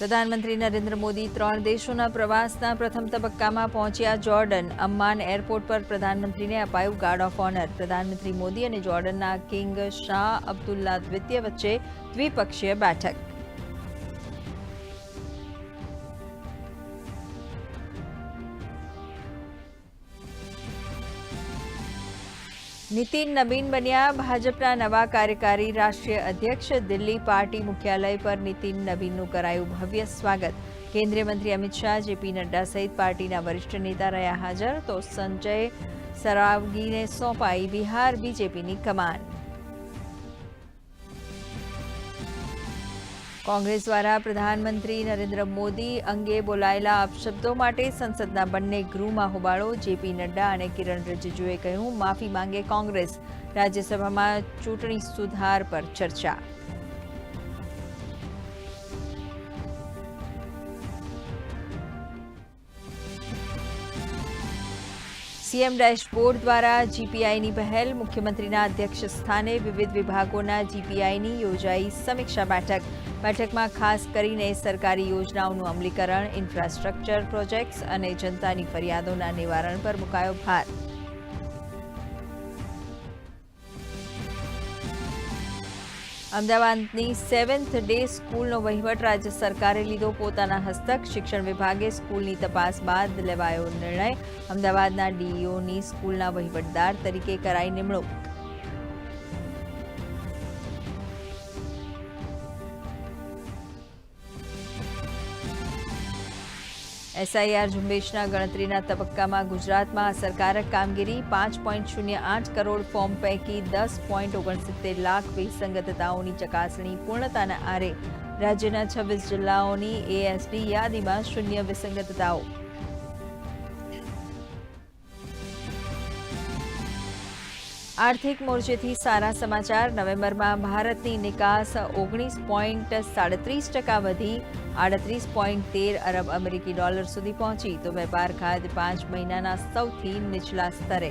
પ્રધાનમંત્રી નરેન્દ્ર મોદી 3 દેશોના પ્રવાસના પ્રથમ તબક્કામાં પહોંચ્યા જોર્ડન. અમ્માન એરપોર્ટ પર પ્રધાનમંત્રીને અપાયું ગાર્ડ ઓફ ઓનર. પ્રધાનમંત્રી મોદી અને જોર્ડનના કિંગ શાહ અબ્દુલ્લા દ્વિતીય વચ્ચે દ્વિપક્ષીય બેઠક. નીતિન નબીન બન્યા ભાજપના નવા કાર્યકારી રાષ્ટ્રીય અધ્યક્ષ. દિલ્હી પાર્ટી મુખ્યાલય પર નીતિન નબીનનું કરાયું ભવ્ય સ્વાગત. કેન્દ્રીય મંત્રી અમિત શાહ, જેપી નડ્ડા સહિત પાર્ટીના વરિષ્ઠ નેતા રહ્યા હાજર. તો સંજય સરાવગીને સોંપાઈ બિહાર બીજેપીની કમાન. કોંગ્રેસ દ્વારા પ્રધાનમંત્રી નરેન્દ્ર મોદી અંગે બોલાયેલા અપશબ્દો માટે સંસદના બંને ગૃહમાં હોબાળો. જેપી નડ્ડા અને કિરણ રિજિજુએ કહ્યું, માફી માંગે કોંગ્રેસ. રાજ્યસભામાં ચૂંટણી સુધાર પર ચર્ચા. સીએમ ડેશબોર્ડ દ્વારા જીપીઆઈની પહેલ. મુખ્યમંત્રીના અધ્યક્ષ સ્થાને વિવિધ વિભાગોના જીપીઆઈની યોજાઈ સમીક્ષા બેઠક. બેઠકમાં ખાસ કરીને સરકારી યોજનાઓનું અમલીકરણ, ઇન્ફ્રાસ્ટ્રક્ચર પ્રોજેક્ટ્સ અને જનતાની ફરિયાદોના નિવારણ પર મુકાયો ભાર. અમદાવાદની 7th ડે સ્કૂલનો વહીવટ રાજ્ય સરકારે લીધો પોતાના હસ્તક. શિક્ષણ વિભાગે સ્કૂલની તપાસ બાદ લેવાયો નિર્ણય. અમદાવાદના ડીઈઓની સ્કૂલના વહીવટદાર તરીકે કરાઈ નિમણૂક. એસઆઈઆર ઝુંબેશના ગણતરીના તબક્કામાં ગુજરાતમાં અસરકારક કામગીરી. 5.08 કરોડ ફોર્મ પૈકી 10.69 લાખ વિસંગતતાઓની ચકાસણી પૂર્ણતાના આરે. રાજ્યના 26 જિલ્લાઓની એએસડી યાદીમાં શૂન્ય વિસંગતતાઓ. આર્થિક મોરચેથી સારા સમાચાર. નવેમ્બરમાં ભારતની નિકાસ 19.37% વધી 38.13 અરબ અમેરિકી ડોલર સુધી પહોંચી. તો વેપાર ખાધ 5 મહિનાના સૌથી નીચલા સ્તરે.